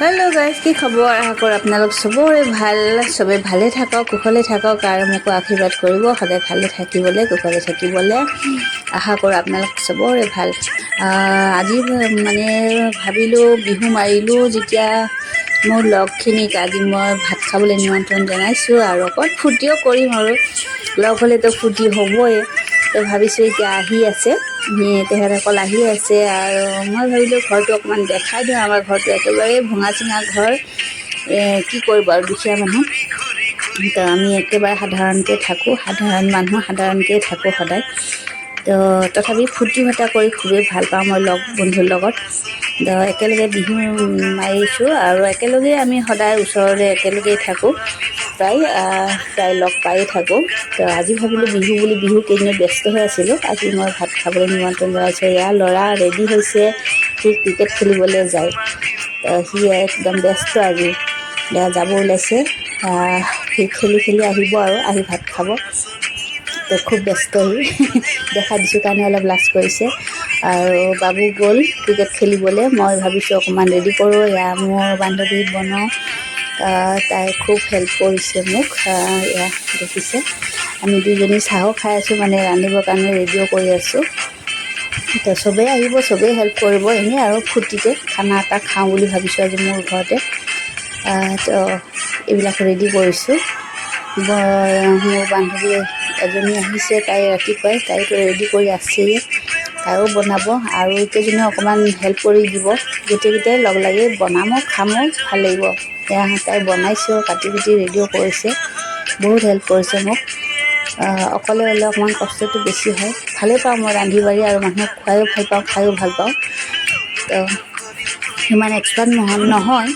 Hello guys की खबर आशा कर आपनालोक सबरे ভাল सबे भाले থাকক কুশলে থাকক আৰু মোক আশীৰ্বাদ কৰিব সদায় ভালে থাকিবলে কুশলে থাকিবলে আশাকৰ আপোনালোক सबरे ভাল আজি মানে ভাবিলো বিহু মাৰিলো যেতিয়া মোৰ লগখিনিক আজি মই ভাত খাবলৈ নিমন্ত্ৰণ জনাইছো আৰু অকণ ফুটিও কৰিম আৰু লগ হলে তো ফুটি হ'বই তো ভাবিছো এতিয়া আহি আছে তেহেঁতসকল আহি আছে আৰু মই ভাবিলোঁ ঘৰটো অকণমান দেখাই দিওঁ আমাৰ ঘৰটো একেবাৰে ভঙা চিঙা ঘৰ কি কৰিব আৰু দুখীয়া মানুহ তো আমি একেবাৰে সাধাৰণকৈ থাকোঁ সাধাৰণ মানুহ সাধাৰণকৈ থাকোঁ সদায় তো তথাপি ফূৰ্তি ফাৰ্তা কৰি খুবেই ভাল পাওঁ মই লগ বন্ধুৰ লগত তো একেলগে বিহু মাৰিছোঁ আৰু একেলগে আমি সদায় ওচৰতে একেলগেই থাকোঁ প্ৰায় লগ পায়ে থাকোঁ তো আজি ভাবিলোঁ বিহু বুলি বিহু কেইদিনত ব্যস্ত হৈ আছিলোঁ আজি মই ভাত খাবলৈ নিমন্ত্ৰণ জনাইছোঁ ইয়াৰ ল'ৰা ৰেডি হৈছে সি ক্ৰিকেট খেলিবলৈ যায় সি একদম ব্যস্ত আজি যাব ওলাইছে সি খেলি আহিব আৰু আহি ভাত খাব তো খুব ব্যস্ত সি দেখা দিছোঁ কাৰণে অলপ লাজ কৰিছে আৰু বাবু গ'ল ক্ৰিকেট খেলিবলৈ মই ভাবিছোঁ অকণমান ৰেডি কৰোঁ এয়া মোৰ বান্ধৱী বনাওঁ তাই খুব হেল্প কৰিছে মোক এয়া দেখিছে আমি দুজনী চাহো খাই আছোঁ মানে ৰান্ধিবৰ কাৰণে ৰেডিঅ' কৰি আছোঁ তো চবেই আহিব চবেই হেল্প কৰিব এনেই আৰু ফূৰ্তিতে খানা এটা খাওঁ বুলি ভাবিছোঁ আজি মোৰ ঘৰতে তো এইবিলাক ৰেডি কৰিছোঁ মোৰ বান্ধৱী এজনী আহিছে তাই ৰাতিপুৱাই তাইতো ৰেডি কৰি আছেই তাইও বনাব আৰু কেইজনীয়ে অকণমান হেল্প কৰি দিব গোটেইকেইটাই লগ লাগি বনামো খামো ভাল লাগিব তাই বনাইছেও কাটি কুটি ৰেডিঅ' কৰিছে বহুত হেল্প কৰিছে মোক অকলে হ'লে অকণমান কষ্টটো বেছি হয় ভালেই পাওঁ মই ৰান্ধি বাঢ়ি আৰু মানুহক খুৱাইও ভাল পাওঁ খায়ো ভাল পাওঁ তো সিমান এক্সপাৰ্ট নহয়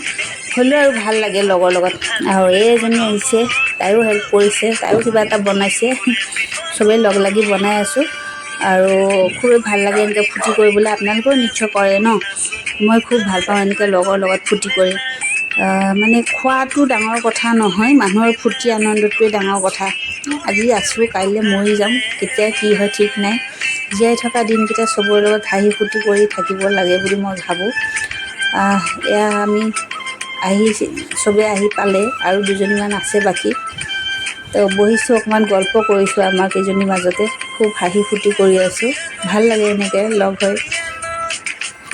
হ'লেও আৰু ভাল লাগে লগৰ লগত আৰু এইজনী আহিছে তাইও হেল্প কৰিছে তাইও কিবা এটা বনাইছে চবেই লগ লাগি বনাই আছোঁ আৰু খুবেই ভাল লাগে এনেকৈ ফূৰ্তি কৰিবলৈ আপোনালোকেও নিশ্চয় কৰে ন মই খুব ভাল পাওঁ এনেকৈ লগৰ লগত ফূৰ্তি কৰি মানে খোৱাটো ডাঙৰ কথা নহয় মানুহৰ ফূৰ্তি আনন্দটোৱে ডাঙৰ কথা আজি আছোঁ কাইলৈ মৰি যাম কেতিয়া কি হয় ঠিক নাই জীয়াই থকা দিনকেইটা চবৰে লগত হাঁহি ফূৰ্তি কৰি থাকিব লাগে বুলি মই ভাবোঁ এয়া আমি চবেই আহি পালে আৰু দুজনীমান আছে বাকী তো বহিছোঁ অকণমান গল্প কৰিছোঁ আমাৰ কেইজনীৰ মাজতে খুব হাঁহি ফূৰ্তি কৰি আছোঁ ভাল লাগে এনেকৈ লগ হৈ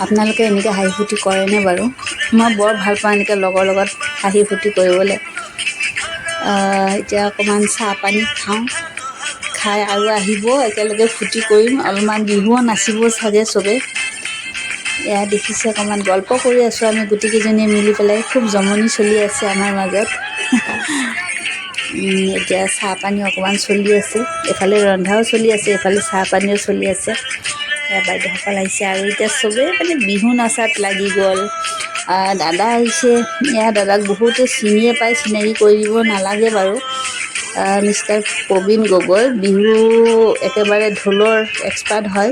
আপোনালোকে এনেকৈ হাঁহি ফূৰ্তি কৰেনে বাৰু মই বৰ ভাল পাওঁ এনেকৈ লগৰ লগত হাঁহি ফূৰ্তি কৰিবলৈ এতিয়া অকণমান চাহ পানী খাই আৰু আহিব একেলগে ফূৰ্তি কৰিম অলপমান বিহুও নাচিব চাগে চবেই এয়া দেখিছে অকণমান গল্প কৰি আছোঁ আমি গোটেইকেইজনীয়ে মিলি পেলাই খুব জমনি চলি আছে আমাৰ মাজত এতিয়া চাহ পানী অকণমান চলি আছে এফালে ৰন্ধাও চলি আছে এফালে চাহ পানীও চলি আছে বাইদেউসকল আহিছে আৰু এতিয়া চবেই মানে বিহু নাচাত লাগি গ'ল দাদা আহিছে এয়া দাদাক বহুতে চিনিয়ে পায় চিনাকি কৰি দিব নালাগে বাৰু মিষ্টাৰ প্ৰবীণ গগৈ বিহু একেবাৰে ঢোলৰ এক্সপাৰ্ট হয়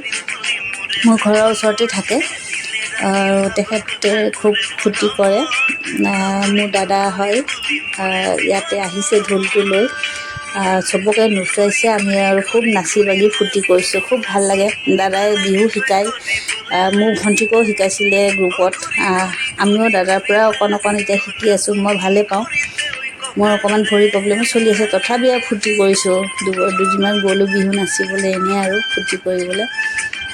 মোৰ ঘৰৰ ওচৰতে থাকে আৰু তেখেতে খুব ফূৰ্তি কৰে মোৰ দাদা হয় ইয়াতে আহিছে ঢোলটো লৈ চবকে নচুৱাইছে আমি আৰু খুব নাচি বাগি ফূৰ্তি কৰিছোঁ খুব ভাল লাগে দাদাই বিহু শিকায় মোৰ ভণ্টিকেও শিকাইছিলে গ্ৰুপত আমিও দাদাৰ পৰা অকণ এতিয়া শিকি আছোঁ মই ভালেই পাওঁ মোৰ অকণমান ভৰি প্ৰব্লেমো চলি আছে তথাপি আৰু ফূৰ্তি কৰিছোঁ দুদিনমান গ'লোঁ বিহু নাচিবলৈ এনেই আৰু ফূৰ্তি কৰিবলৈ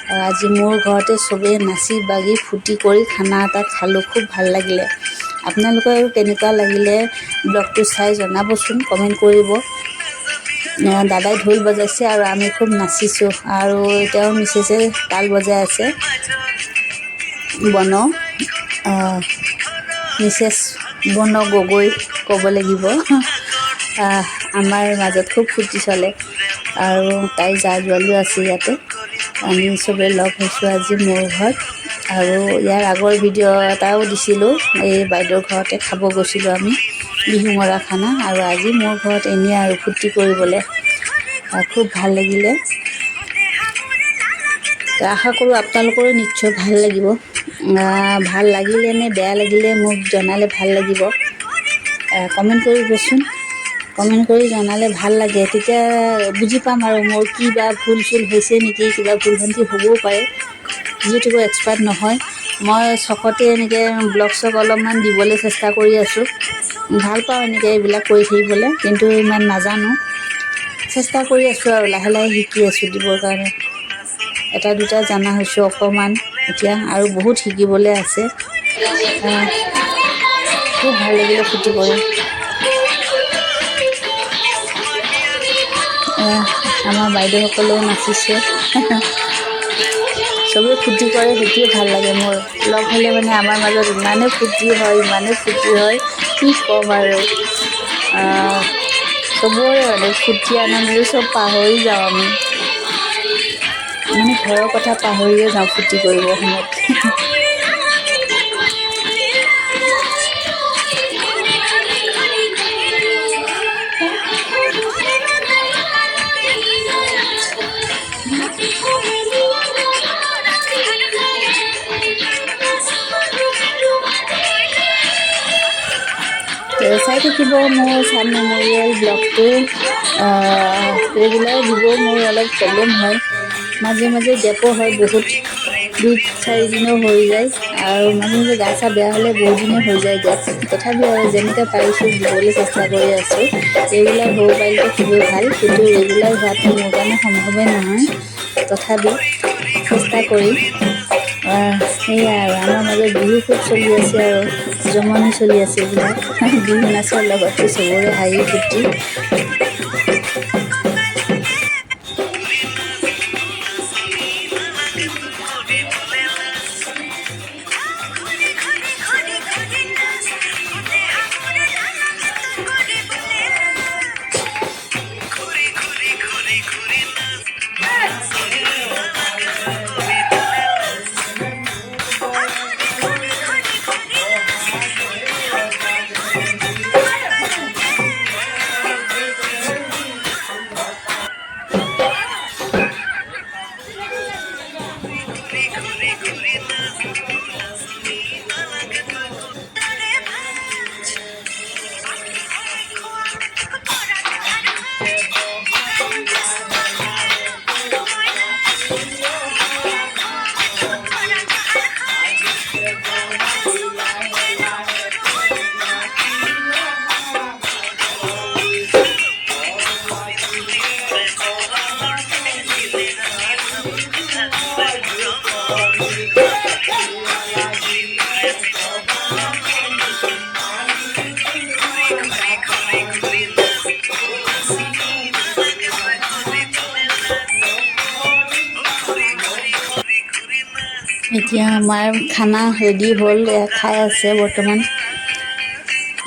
আৰু আজি মোৰ ঘৰতে চবেই নাচি বাগি ফূৰ্তি কৰি খানা এটা খালোঁ খুব ভাল লাগিলে আপোনালোকৰ আৰু কেনেকুৱা লাগিলে ব্লগটো চাই জনাবচোন কমেণ্ট কৰিব দাদাই ঢোল বজাইছে আৰু আমি খুব নাচিছোঁ আৰু এতিয়াও মিছেছে তাল বজাই আছে মিছেছ বন গগৈ ক'ব লাগিব আমাৰ মাজত খুব ফূৰ্তি চলে আৰু তাই জা জোৱালিও আছে ইয়াতে আমি চবেই লগ হৈছোঁ আজি মোৰ ঘৰত আৰু ইয়াৰ আগৰ ভিডিঅ' এটাও দিছিলোঁ এই বাইদেউৰ ঘৰতে খাব গৈছিলোঁ আমি বিহু মৰা খানা আৰু আজি মোৰ ঘৰত এনেই আৰু ফূৰ্তি কৰিবলৈ খুব ভাল লাগিলে আশা কৰোঁ আপোনালোকৰো নিশ্চয় ভাল লাগিব ভাল লাগিলে নে বেয়া লাগিলে মোক জনালে ভাল লাগিব কমেণ্ট কৰিবচোন কমেণ্ট কৰি জনালে ভাল লাগে তেতিয়া বুজি পাম আৰু মোৰ কিবা ভুল চুল হৈছে নেকি কিবা ভুল ভ্ৰান্তি হ'বও পাৰে যিহেতু এক্সপাৰ্ট নহয় মই চখতে এনেকৈ ব্লগ চগ অলপমান দিবলৈ চেষ্টা কৰি আছোঁ। ভাল পাওঁ এনেকৈ এইবিলাক কৰি থাকিবলৈ, কিন্তু ইমান নাজানো। চেষ্টা কৰি আছোঁ আৰু লাহে লাহে শিকি আছোঁ দিবৰ কাৰণে। এটা দুটা জনা হৈছোঁ অকণমান, এতিয়া আৰু বহুত শিকিবলৈ আছে। খুব ভাল লাগিলে ফূৰ্তি কৰি। আমাৰ বাইদেউসকলেও নাচিছে। চবেই ফূৰ্তি কৰে, সেইটোৱে ভাল লাগে মোৰ। লগ হ'লে মানে আমাৰ মাজত ইমানেই ফূৰ্তি হয়, কি ক'ম আৰু। চবৰে মানে ফূৰ্তি আনন্দৰে চব পাহৰি যাওঁ আমি। মানে ঘৰৰ কথা পাহৰিয়ে যাওঁ ফূৰ্তি কৰিবৰ সময়ত। চাই থাকিব মোৰ চান মেম'ৰিয়েল ব্লগটো। ৰেগুলাৰ দিবও মোৰ অলপ প্ৰব্লেম হয়, মাজে মাজে গেপো হয় বহুত, 2-4 দিনো হৈ যায়। আৰু মাজে মাজে গা চা বেয়া হ'লে বহুত দিনে হৈ যায় গেপ। তথাপিও আৰু যেনেকৈ পাৰিছোঁ দিবলৈ চেষ্টা কৰি আছোঁ। ৰেগুলাৰ হ'ব পাৰিলেতো খুবেই ভাল, কিন্তু ৰেগুলাৰ হোৱাটো মোৰ কাৰণে সম্ভৱেই নহয়। তথাপি চেষ্টা কৰিম। সেয়াই আৰু আমাৰ মাজত বিহু খুব চলি আছে আৰু জমনি চলি আছে এইবিলাক। বিহু নাচৰ লগতে চবৰে হাঁহি ফূৰ্তি। এতিয়া আমাৰ খানা ৰেডি হ'ল, খাই আছে বৰ্তমান।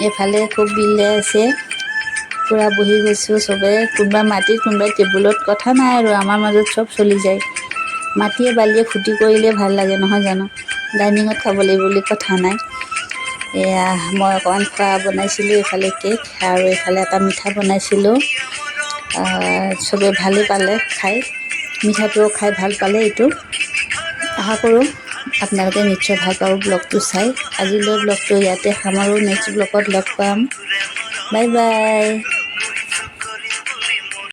এইফালে খুব বিলাই আছে, পূৰা বহি গৈছোঁ চবে। কোনোবা মাটিত, কোনোবাই টেবুলত, কথা নাই আৰু আমাৰ মাজত চব চলি যায়। মাটিয়ে বালিয়ে ফূৰ্তি কৰিলে ভাল লাগে নহয় জানো। ডাইনিঙত খাব লাগিব বুলি কথা নাই। এয়া মই অকণমান খোৱা বনাইছিলোঁ, এইফালে কেক আৰু এইফালে এটা মিঠা বনাইছিলোঁ। চবেই ভালেই পালে খাই, মিঠাটোও খাই ভাল পালে। এইটো আশা কৰোঁ আপোনালোকে নিশ্চয় ভাল পাব ব্লগটো চাই। আজিলৈ ব্লগটো ইয়াতে সামৰোঁ, নেক্সট ব্লগত লগ পাম। Bye bye.